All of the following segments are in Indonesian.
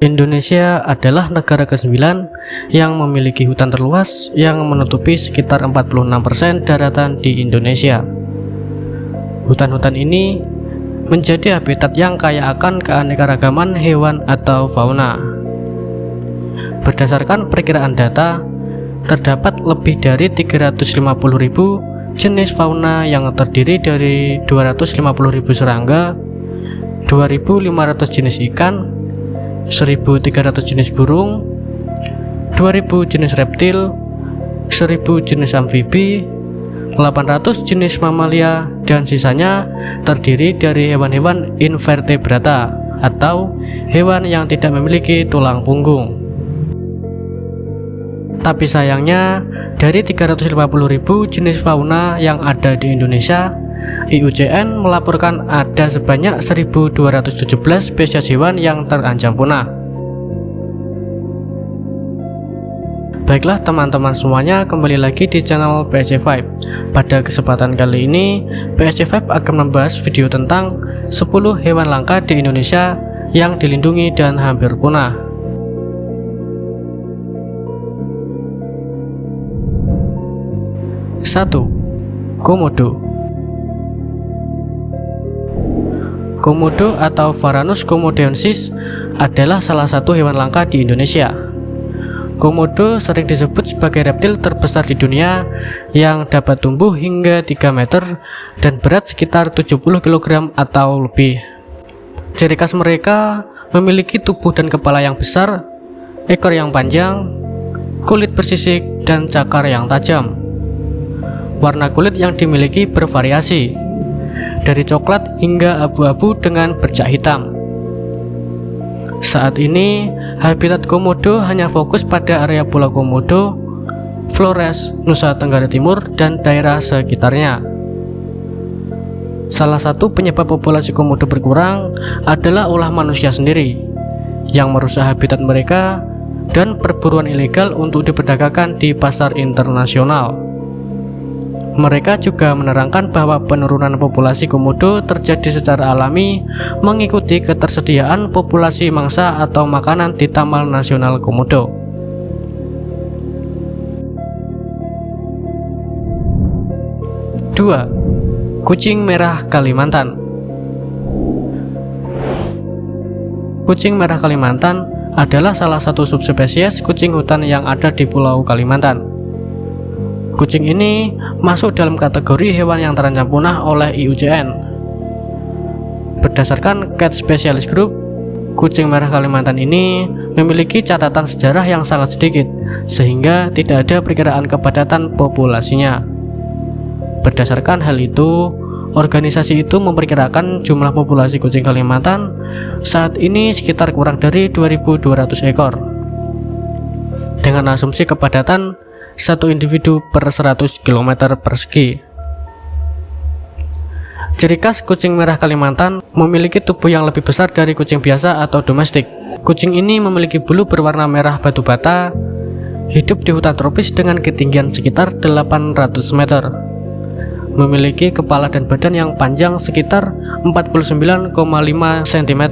Indonesia adalah negara ke-9 yang memiliki hutan terluas yang menutupi sekitar 46% daratan di Indonesia. Hutan-hutan ini menjadi habitat yang kaya akan keanekaragaman hewan atau fauna. Berdasarkan perkiraan data, terdapat lebih dari 350.000 jenis fauna yang terdiri dari 250.000 serangga, 2.500 jenis ikan, 1.300 jenis burung, 2.000 jenis reptil, 1.000 jenis amfibi, 800 jenis mamalia, dan sisanya terdiri dari hewan-hewan invertebrata atau hewan yang tidak memiliki tulang punggung. Tapi sayangnya, dari 350.000 jenis fauna yang ada di Indonesia, IUCN melaporkan ada sebanyak 1.217 spesies hewan yang terancam punah. Baiklah teman-teman semuanya, kembali lagi di channel PSC5. Pada kesempatan kali ini, PSC5 akan membahas video tentang 10 hewan langka di Indonesia yang dilindungi dan hampir punah. Satu, Komodo. Komodo atau Varanus komodoensis adalah salah satu hewan langka di Indonesia. Komodo sering disebut sebagai reptil terbesar di dunia yang dapat tumbuh hingga 3 meter dan berat sekitar 70 kg atau lebih. Ciri khas mereka memiliki tubuh dan kepala yang besar, ekor yang panjang, kulit bersisik, dan cakar yang tajam. Warna kulit yang dimiliki bervariasi, dari coklat hingga abu-abu dengan bercak hitam. Saat ini, habitat komodo hanya fokus pada area Pulau Komodo, Flores, Nusa Tenggara Timur, dan daerah sekitarnya. Salah satu penyebab populasi komodo berkurang adalah ulah manusia sendiri, yang merusak habitat mereka dan perburuan ilegal untuk diperdagangkan di pasar internasional. Mereka juga menerangkan bahwa penurunan populasi komodo terjadi secara alami mengikuti ketersediaan populasi mangsa atau makanan di Taman Nasional Komodo. Dua, kucing merah Kalimantan. Kucing merah Kalimantan adalah salah satu subspesies kucing hutan yang ada di Pulau Kalimantan. Kucing ini masuk dalam kategori hewan yang terancam punah oleh IUCN. Berdasarkan Cat Specialist Group, kucing merah Kalimantan ini memiliki catatan sejarah yang sangat sedikit, sehingga tidak ada perkiraan kepadatan populasinya. Berdasarkan hal itu, organisasi itu memperkirakan jumlah populasi kucing Kalimantan saat ini sekitar kurang dari 2.200 ekor, dengan asumsi kepadatan 1 individu per 100 km persegi. Ciri khas kucing merah Kalimantan memiliki tubuh yang lebih besar dari kucing biasa atau domestik. Kucing ini memiliki bulu berwarna merah batu bata, hidup di hutan tropis dengan ketinggian sekitar 800 meter, memiliki kepala dan badan yang panjang sekitar 49,5 cm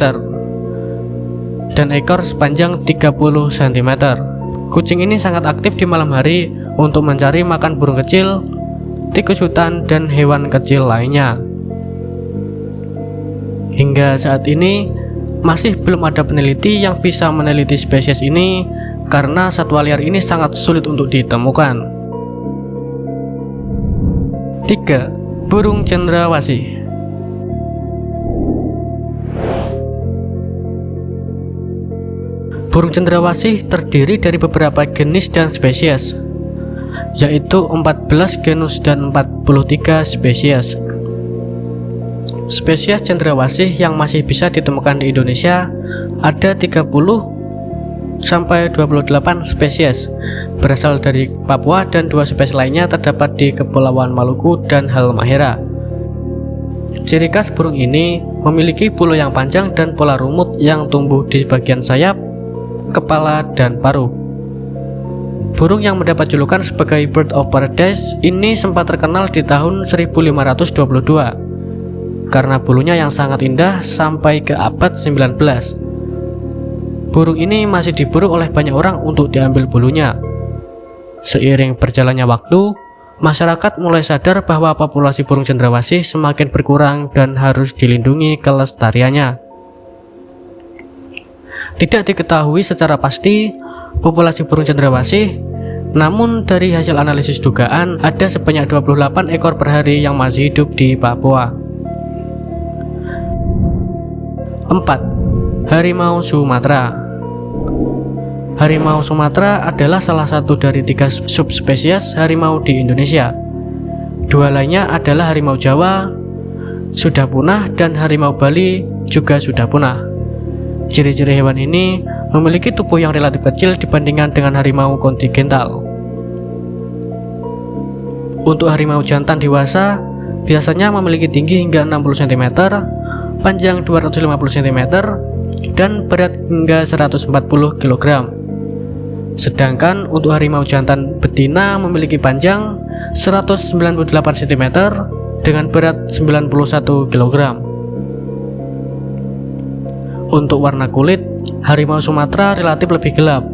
dan ekor sepanjang 30 cm. Kucing ini sangat aktif di malam hari untuk mencari makan burung kecil, tikus hutan, dan hewan kecil lainnya. Hingga saat ini, masih belum ada peneliti yang bisa meneliti spesies ini karena satwa liar ini sangat sulit untuk ditemukan. 3. Burung cendrawasih. Burung cendrawasih terdiri dari beberapa jenis dan spesies, yaitu 14 genus dan 43 spesies. Spesies cendrawasih yang masih bisa ditemukan di Indonesia ada 30 sampai 28 spesies berasal dari Papua, dan 2 spesies lainnya terdapat di Kepulauan Maluku dan Halmahera. Ciri khas burung ini memiliki bulu yang panjang dan pola rumut yang tumbuh di bagian sayap, kepala, dan paruh. Burung yang mendapat julukan sebagai Bird of Paradise ini sempat terkenal di tahun 1522 karena bulunya yang sangat indah sampai ke abad 19. burung ini masih diburu oleh banyak orang untuk diambil bulunya. Seiring berjalannya waktu, masyarakat mulai sadar bahwa populasi burung cendrawasih semakin berkurang dan harus dilindungi kelestariannya. Tidak diketahui secara pasti populasi burung cendrawasih, namun dari hasil analisis dugaan ada sebanyak 28 ekor per hari yang masih hidup di Papua. 4. Harimau Sumatera. Harimau Sumatera adalah salah satu dari 3 subspesies harimau di Indonesia. 2 lainnya adalah harimau Jawa, sudah punah, dan harimau Bali juga sudah punah. Ciri-ciri hewan ini memiliki tubuh yang relatif kecil dibandingkan dengan harimau kontinental. Untuk harimau jantan dewasa, biasanya memiliki tinggi hingga 60 cm, panjang 250 cm, dan berat hingga 140 kg. Sedangkan untuk harimau jantan betina memiliki panjang 198 cm dengan berat 91 kg. Untuk warna kulit, harimau Sumatera relatif lebih gelap,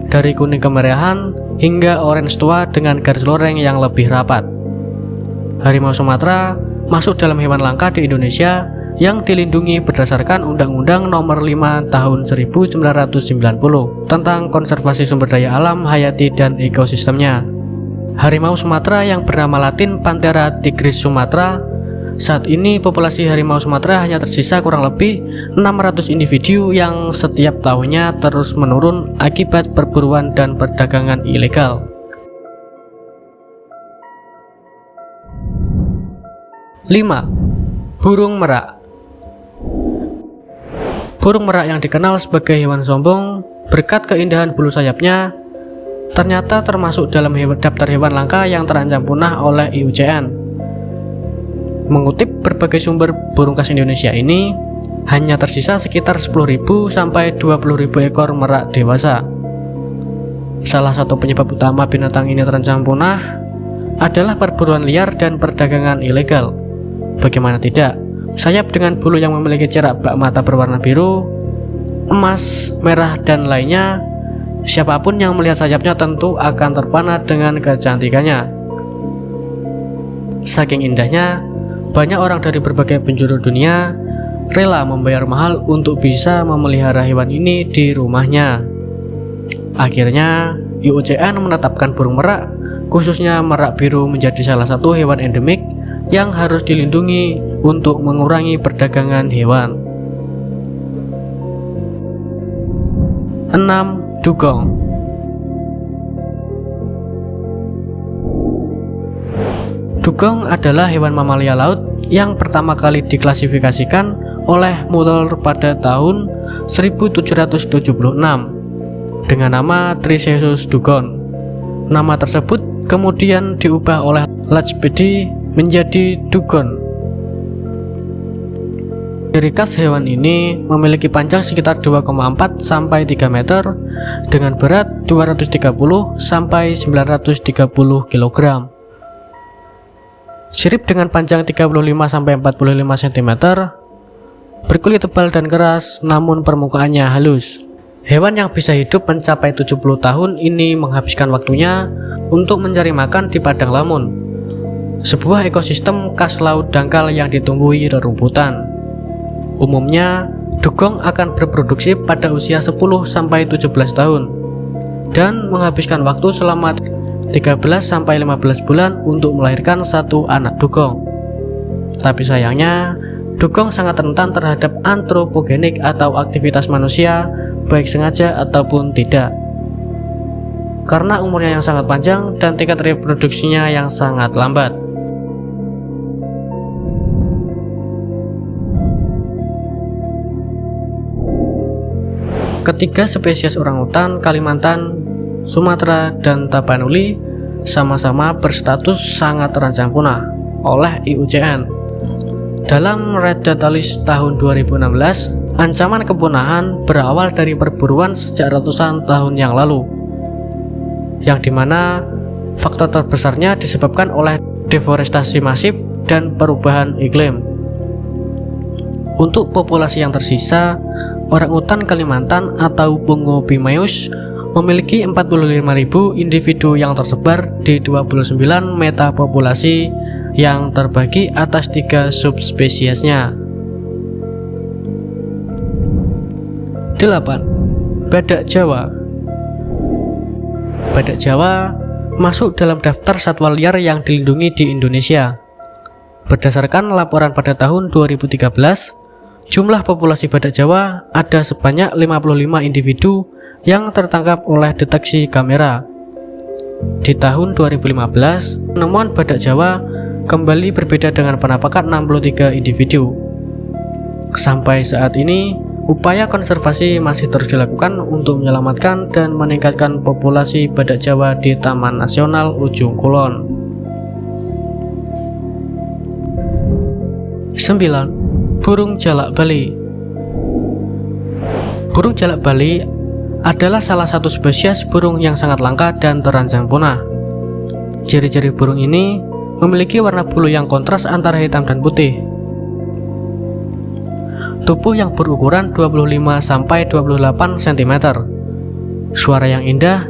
dari kuning kemerahan hingga orange tua dengan garis loreng yang lebih rapat. Harimau Sumatera masuk dalam hewan langka di Indonesia yang dilindungi berdasarkan Undang-Undang Nomor 5 Tahun 1990 tentang konservasi sumber daya alam hayati dan ekosistemnya. Harimau Sumatera yang bernama latin Panthera tigris sumatra, saat ini populasi harimau Sumatera hanya tersisa kurang lebih 600 individu yang setiap tahunnya terus menurun akibat perburuan dan perdagangan ilegal. 5. Burung merak. Burung merak yang dikenal sebagai hewan sombong berkat keindahan bulu sayapnya ternyata termasuk dalam daftar hewan langka yang terancam punah oleh IUCN. Mengutip berbagai sumber, burung khas Indonesia ini hanya tersisa sekitar 10.000 sampai 20.000 ekor merak dewasa. Salah satu penyebab utama binatang ini terancam punah adalah perburuan liar dan perdagangan ilegal. Bagaimana tidak? Sayap dengan bulu yang memiliki cerak bak mata berwarna biru, emas, merah, dan lainnya, siapapun yang melihat sayapnya tentu akan terpana dengan kecantikannya. Saking indahnya, banyak orang dari berbagai penjuru dunia rela membayar mahal untuk bisa memelihara hewan ini di rumahnya. Akhirnya, IUCN menetapkan burung merak, khususnya merak biru, menjadi salah satu hewan endemik yang harus dilindungi untuk mengurangi perdagangan hewan. 6. Dugong. Dugong adalah hewan mamalia laut yang pertama kali diklasifikasikan oleh Muller pada tahun 1776 dengan nama Tricetus dugon. Nama tersebut kemudian diubah oleh Lachbedi menjadi dugon. Ciri khas hewan ini memiliki panjang sekitar 2,4 sampai 3 meter dengan berat 230 sampai 930 kg. Sirip dengan panjang 35 sampai 45 cm, berkulit tebal dan keras namun permukaannya halus. Hewan yang bisa hidup mencapai 70 tahun ini menghabiskan waktunya untuk mencari makan di padang lamun, sebuah ekosistem khas laut dangkal yang ditumbuhi rerumputan. Umumnya, dugong akan berproduksi pada usia 10 sampai 17 tahun dan menghabiskan waktu selama 13 sampai 15 bulan untuk melahirkan satu anak dugong. Tapi sayangnya, dugong sangat rentan terhadap antropogenik atau aktivitas manusia, baik sengaja ataupun tidak. Karena umurnya yang sangat panjang dan tingkat reproduksinya yang sangat lambat. Ketiga spesies orangutan Kalimantan, Sumatera, dan Tapanuli sama-sama berstatus sangat terancam punah oleh IUCN. Dalam Red Data List tahun 2016, ancaman kepunahan berawal dari perburuan sejak ratusan tahun yang lalu, yang dimana faktor terbesarnya disebabkan oleh deforestasi masif dan perubahan iklim. Untuk populasi yang tersisa, orangutan Kalimantan atau Pungo Bimaeus memiliki 45.000 individu yang tersebar di 29 metapopulasi yang terbagi atas 3 subspesiesnya. 8. Badak Jawa. Badak Jawa masuk dalam daftar satwa liar yang dilindungi di Indonesia. Berdasarkan laporan pada tahun 2013, jumlah populasi badak Jawa ada sebanyak 55 individu yang tertangkap oleh deteksi kamera. Di tahun 2015, penemuan badak Jawa kembali berbeda dengan penampakan 63 individu. Sampai saat ini, upaya konservasi masih terus dilakukan untuk menyelamatkan dan meningkatkan populasi badak Jawa di Taman Nasional Ujung Kulon. 9. Burung jalak Bali. Burung jalak Bali adalah salah satu spesies burung yang sangat langka dan terancam punah. Ciri-ciri burung ini memiliki warna bulu yang kontras antara hitam dan putih, tubuh yang berukuran 25–28 cm, suara yang indah,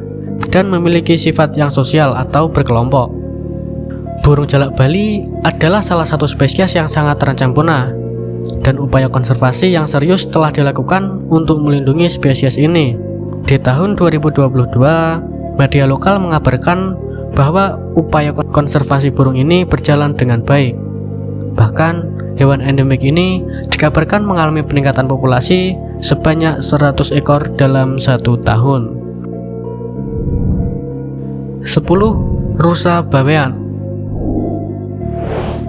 dan memiliki sifat yang sosial atau berkelompok. Burung jalak Bali adalah salah satu spesies yang sangat terancam punah, dan upaya konservasi yang serius telah dilakukan untuk melindungi spesies ini. Di tahun 2022, media lokal mengabarkan bahwa upaya konservasi burung ini berjalan dengan baik. Bahkan, hewan endemik ini dikabarkan mengalami peningkatan populasi sebanyak 100 ekor dalam 1 tahun. 10. Rusa Bawean.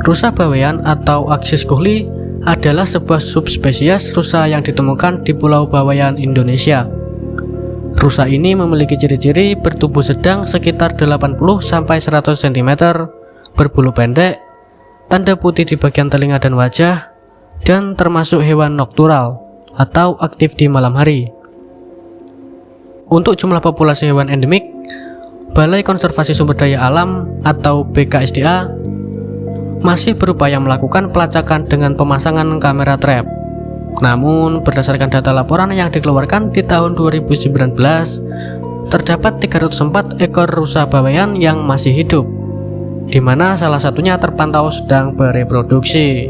Rusa Bawean atau Axis kuhli adalah sebuah subspesies rusa yang ditemukan di Pulau Bawean, Indonesia. Rusa ini memiliki ciri-ciri bertubuh sedang sekitar 80–100 cm, berbulu pendek, tanda putih di bagian telinga dan wajah, dan termasuk hewan noktural atau aktif di malam hari. Untuk jumlah populasi hewan endemik, Balai Konservasi Sumber Daya Alam atau BKSDA masih berupaya melakukan pelacakan dengan pemasangan kamera trap. Namun, berdasarkan data laporan yang dikeluarkan di tahun 2019, terdapat 304 ekor rusa Bawean yang masih hidup, di mana salah satunya terpantau sedang bereproduksi.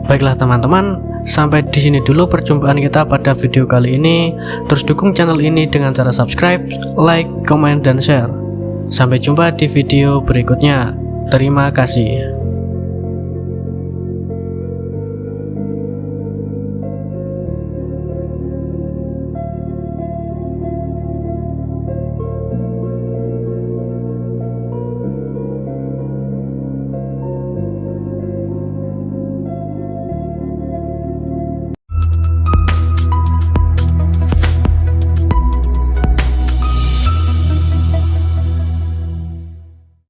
Baiklah teman-teman, sampai di sini dulu perjumpaan kita pada video kali ini. Terus dukung channel ini dengan cara subscribe, like, komen, dan share. Sampai jumpa di video berikutnya. Terima kasih.